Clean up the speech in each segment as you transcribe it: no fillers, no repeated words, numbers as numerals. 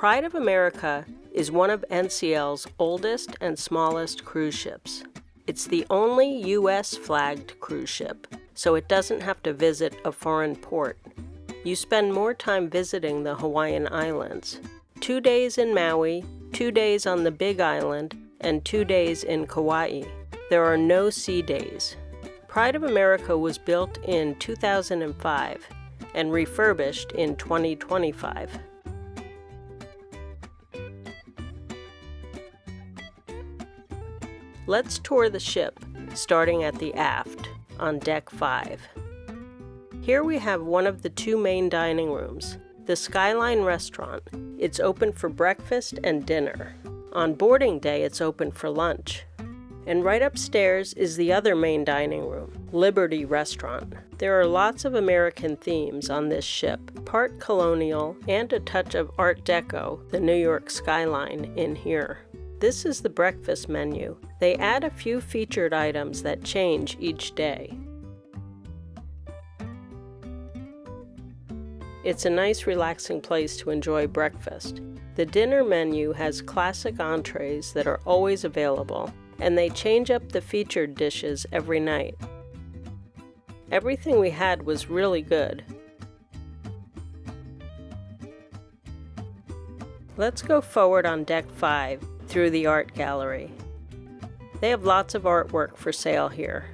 Pride of America is one of NCL's oldest and smallest cruise ships. It's the only U.S. flagged cruise ship, so it doesn't have to visit a foreign port. You spend more time visiting the Hawaiian Islands. 2 days in Maui, 2 days on the Big Island, and 2 days in Kauai. There are no sea days. Pride of America was built in 2005 and refurbished in 2025. Let's tour the ship, starting at the aft, on Deck 5. Here we have one of the 2 main dining rooms, the Skyline Restaurant. It's open for breakfast and dinner. On boarding day, it's open for lunch. And right upstairs is the other main dining room, Liberty Restaurant. There are lots of American themes on this ship, part colonial and a touch of Art Deco, the New York skyline, in here. This is the breakfast menu. They add a few featured items that change each day. It's a nice, relaxing place to enjoy breakfast. The dinner menu has classic entrees that are always available, and they change up the featured dishes every night. Everything we had was really good. Let's go forward on Deck 5 through the art gallery. They have lots of artwork for sale here.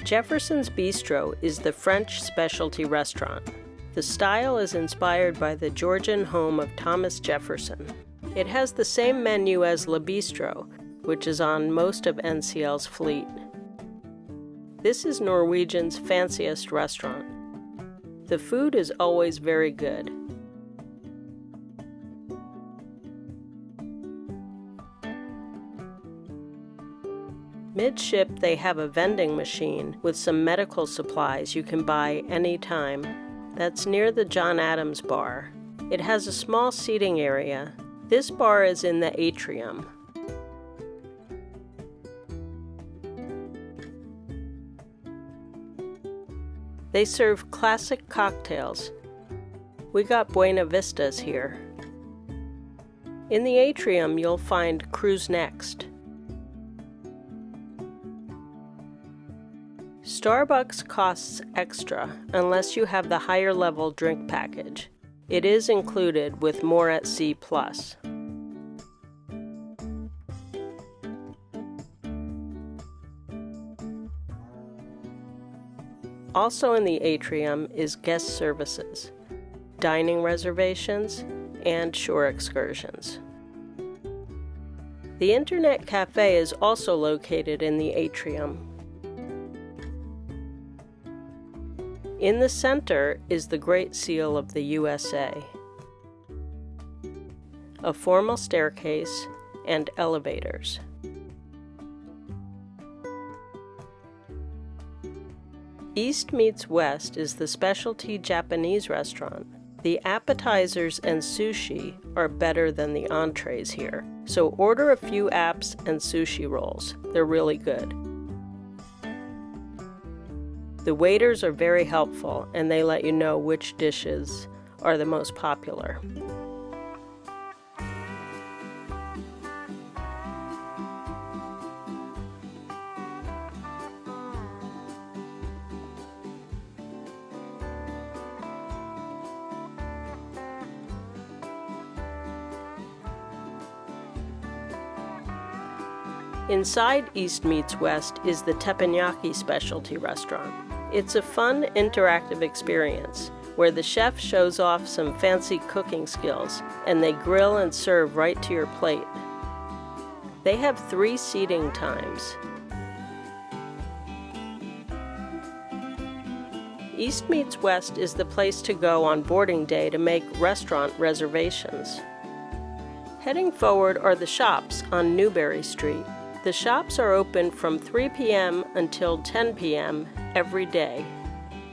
Jefferson's Bistro is the French specialty restaurant. The style is inspired by the Georgian home of Thomas Jefferson. It has the same menu as Le Bistro, which is on most of NCL's fleet. This is Norwegian's fanciest restaurant. The food is always very good. Midship, they have a vending machine with some medical supplies you can buy anytime. That's near the John Adams bar. It has a small seating area. This bar is in the Atrium. They serve classic cocktails. We got Buena Vistas here. In the Atrium, you'll find Cruise Next. Starbucks costs extra unless you have the higher level drink package. It is included with More at Sea Plus. Also in the Atrium is guest services, dining reservations, and shore excursions. The Internet Cafe is also located in the Atrium. In the center is the Great Seal of the USA, a formal staircase, and elevators. East Meets West is the specialty Japanese restaurant. The appetizers and sushi are better than the entrees here, so order a few apps and sushi rolls. They're really good. The waiters are very helpful, and they let you know which dishes are the most popular. Inside East Meets West is the teppanyaki specialty restaurant. It's a fun, interactive experience where the chef shows off some fancy cooking skills and they grill and serve right to your plate. They have 3 seating times. East Meets West is the place to go on boarding day to make restaurant reservations. Heading forward are the shops on Newberry Street. The shops are open from 3 p.m. until 10 p.m. every day.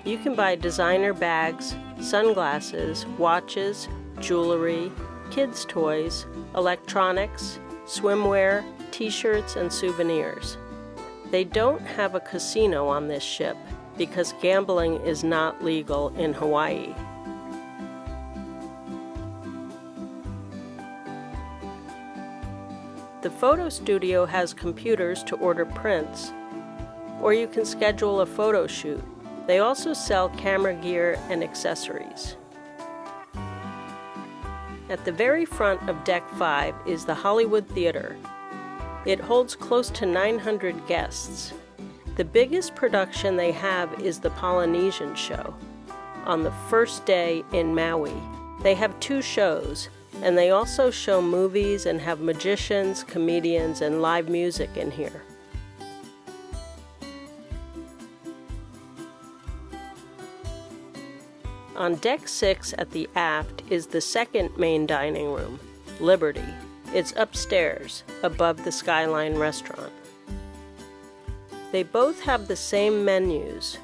You can buy designer bags, sunglasses, watches, jewelry, kids' toys, electronics, swimwear, t-shirts, and souvenirs. They don't have a casino on this ship because gambling is not legal in Hawaii. The photo studio has computers to order prints, or you can schedule a photo shoot. They also sell camera gear and accessories. At the very front of Deck 5 is the Hollywood Theater. It holds close to 900 guests. The biggest production they have is the Polynesian show. On the first day in Maui, they have 2 shows, and they also show movies and have magicians, comedians, and live music in here. On Deck 6 at the aft is the second main dining room, Liberty. It's upstairs, above the Skyline restaurant. They both have the same menus.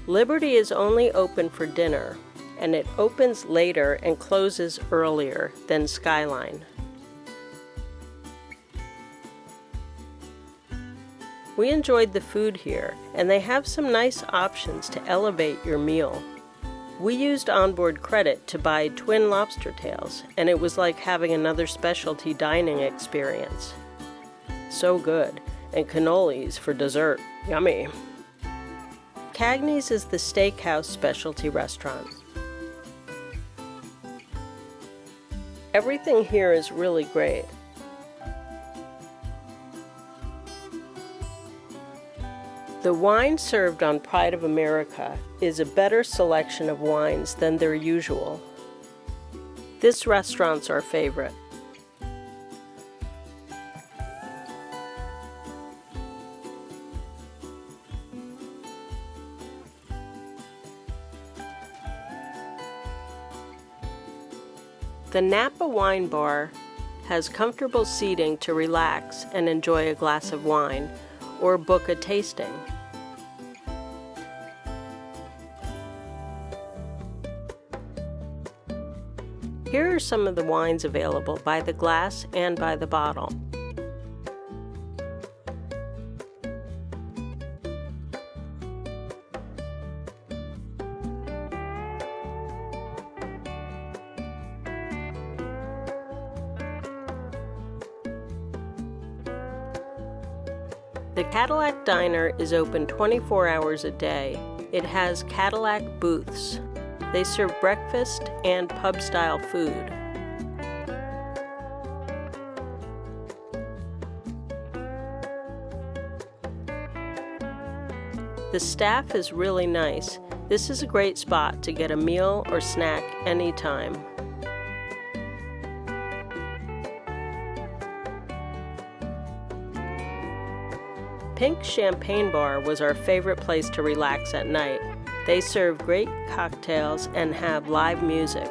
Liberty is only open for dinner, and it opens later and closes earlier than Skyline. We enjoyed the food here, and they have some nice options to elevate your meal. We used onboard credit to buy twin lobster tails, and it was like having another specialty dining experience. So good, and cannolis for dessert. Yummy. Cagney's is the steakhouse specialty restaurant. Everything here is really great. The wine served on Pride of America is a better selection of wines than their usual. This restaurant's our favorite. The Napa Wine Bar has comfortable seating to relax and enjoy a glass of wine or book a tasting. Here are some of the wines available by the glass and by the bottle. The Cadillac Diner is open 24 hours a day. It has Cadillac booths. They serve breakfast and pub-style food. The staff is really nice. This is a great spot to get a meal or snack anytime. Pink Champagne Bar was our favorite place to relax at night. They serve great cocktails and have live music.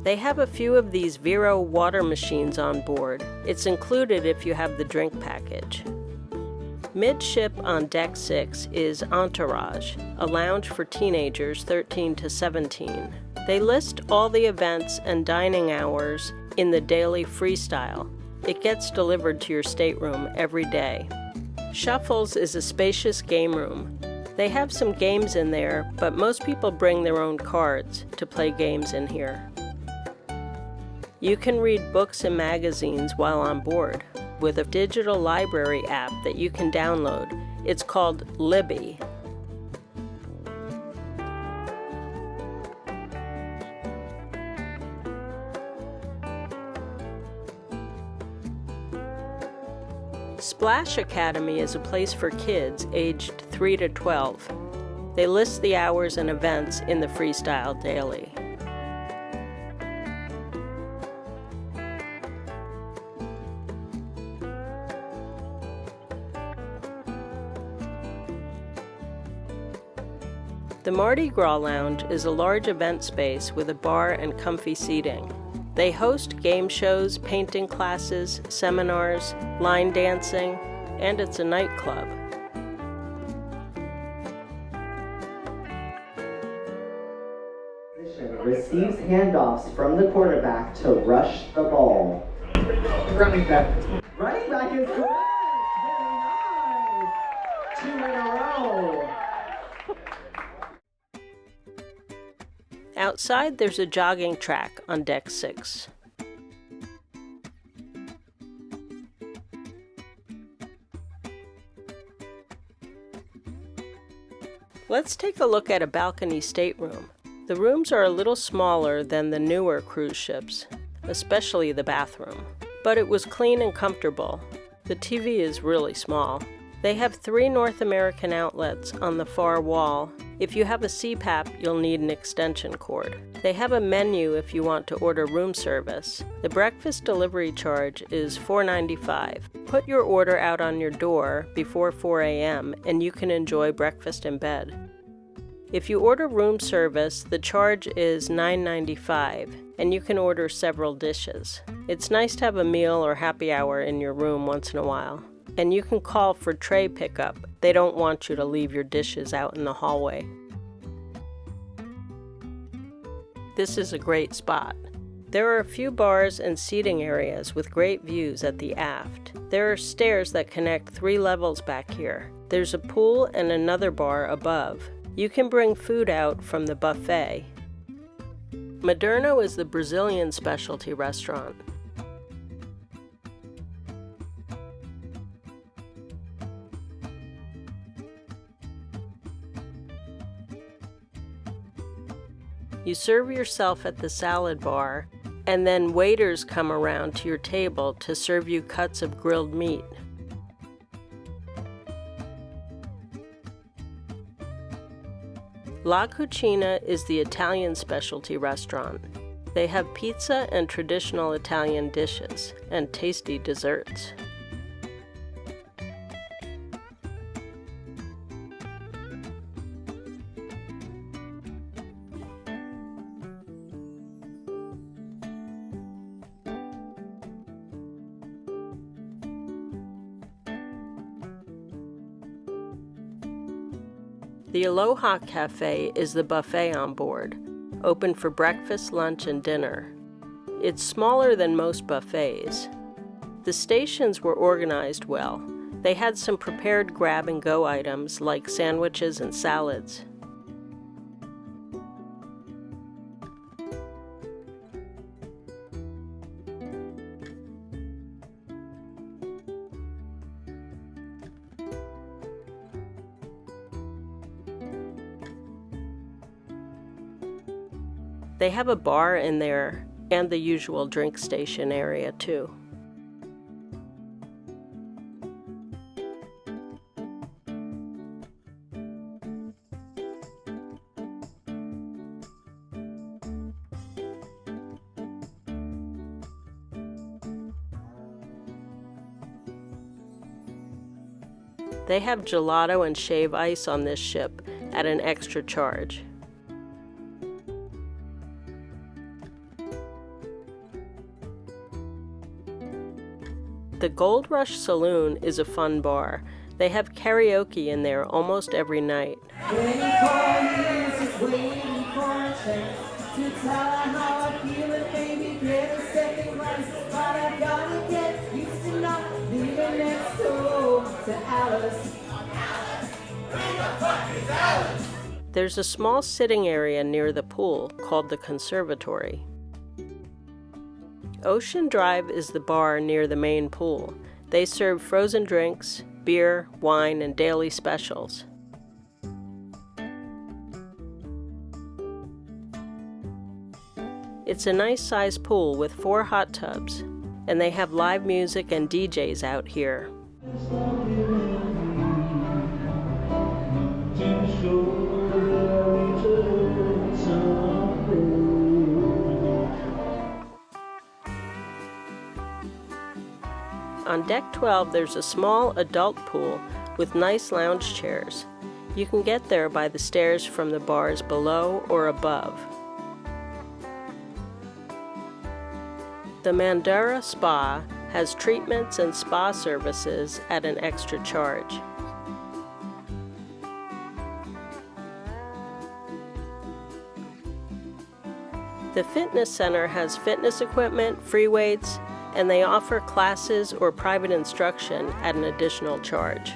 They have a few of these Vero water machines on board. It's included if you have the drink package. Midship on Deck 6 is Entourage, a lounge for teenagers 13 to 17. They list all the events and dining hours in the daily freestyle. It gets delivered to your stateroom every day. Shuffles is a spacious game room. They have some games in there, but most people bring their own cards to play games in here. You can read books and magazines while on board with a digital library app that you can download. It's called Libby. Splash Academy is a place for kids aged 3 to 12. They list the hours and events in the Freestyle Daily. The Mardi Gras Lounge is a large event space with a bar and comfy seating. They host game shows, painting classes, seminars, line dancing, and it's a nightclub. Receives handoffs from the quarterback to rush the ball. Running back. Running back is correct! Very nice! 2 in a row. Outside, there's a jogging track on deck 6. Let's take a look at a balcony stateroom. The rooms are a little smaller than the newer cruise ships, especially the bathroom. But it was clean and comfortable. The TV is really small. They have 3 North American outlets on the far wall. If you have a CPAP, you'll need an extension cord. They have a menu if you want to order room service. The breakfast delivery charge is $4.95. Put your order out on your door before 4 a.m. and you can enjoy breakfast in bed. If you order room service, the charge is $9.95, and you can order several dishes. It's nice to have a meal or happy hour in your room once in a while. And you can call for tray pickup. They don't want you to leave your dishes out in the hallway. This is a great spot. There are a few bars and seating areas with great views at the aft. There are stairs that connect 3 levels back here. There's a pool and another bar above. You can bring food out from the buffet. Moderno is the Brazilian specialty restaurant. You serve yourself at the salad bar, and then waiters come around to your table to serve you cuts of grilled meat. La Cucina is the Italian specialty restaurant. They have pizza and traditional Italian dishes, and tasty desserts. The Aloha Cafe is the buffet on board, open for breakfast, lunch, and dinner. It's smaller than most buffets. The stations were organized well. They had some prepared grab-and-go items like sandwiches and salads. They have a bar in there and the usual drink station area too. They have gelato and shave ice on this ship at an extra charge. The Gold Rush Saloon is a fun bar. They have karaoke in there almost every night. There's a small sitting area near the pool called the conservatory. Ocean Drive is the bar near the main pool. They serve frozen drinks, beer, wine, and daily specials. It's a nice sized pool with 4 hot tubs, and they have live music and DJs out here. On deck 12, there's a small adult pool with nice lounge chairs. You can get there by the stairs from the bars below or above. The Mandara Spa has treatments and spa services at an extra charge. The fitness center has fitness equipment, free weights, and they offer classes or private instruction at an additional charge.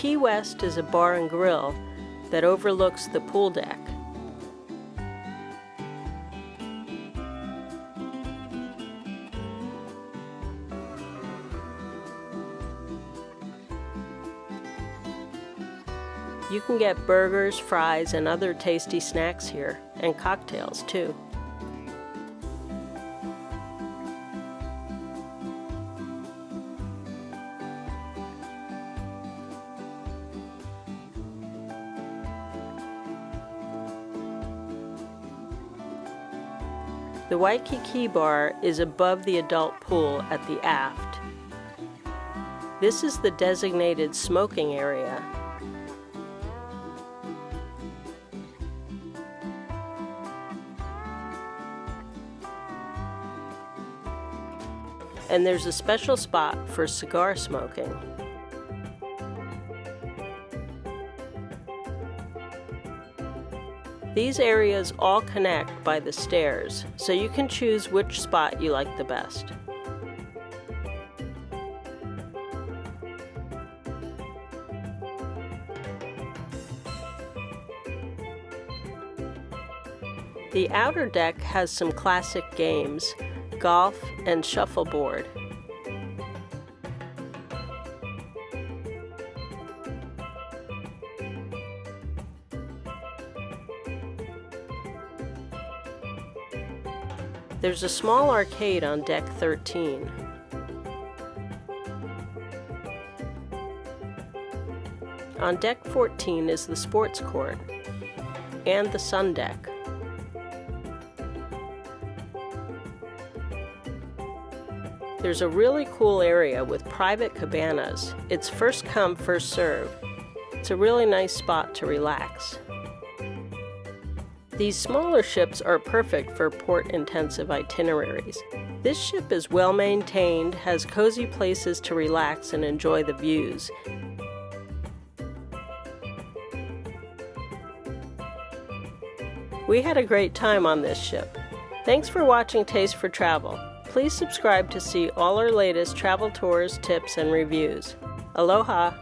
Key West is a bar and grill that overlooks the pool deck. You can get burgers, fries, and other tasty snacks here, and cocktails too. The Waikiki Bar is above the adult pool at the aft. This is the designated smoking area. And there's a special spot for cigar smoking. These areas all connect by the stairs, so you can choose which spot you like the best. The outer deck has some classic games, golf and shuffleboard. There's a small arcade on deck 13. On deck 14 is the sports court and the sun deck. There's a really cool area with private cabanas. It's first come, first serve. It's a really nice spot to relax. These smaller ships are perfect for port-intensive itineraries. This ship is well maintained, has cozy places to relax and enjoy the views. We had a great time on this ship. Thanks for watching Taste for Travel. Please subscribe to see all our latest travel tours, tips, and reviews. Aloha!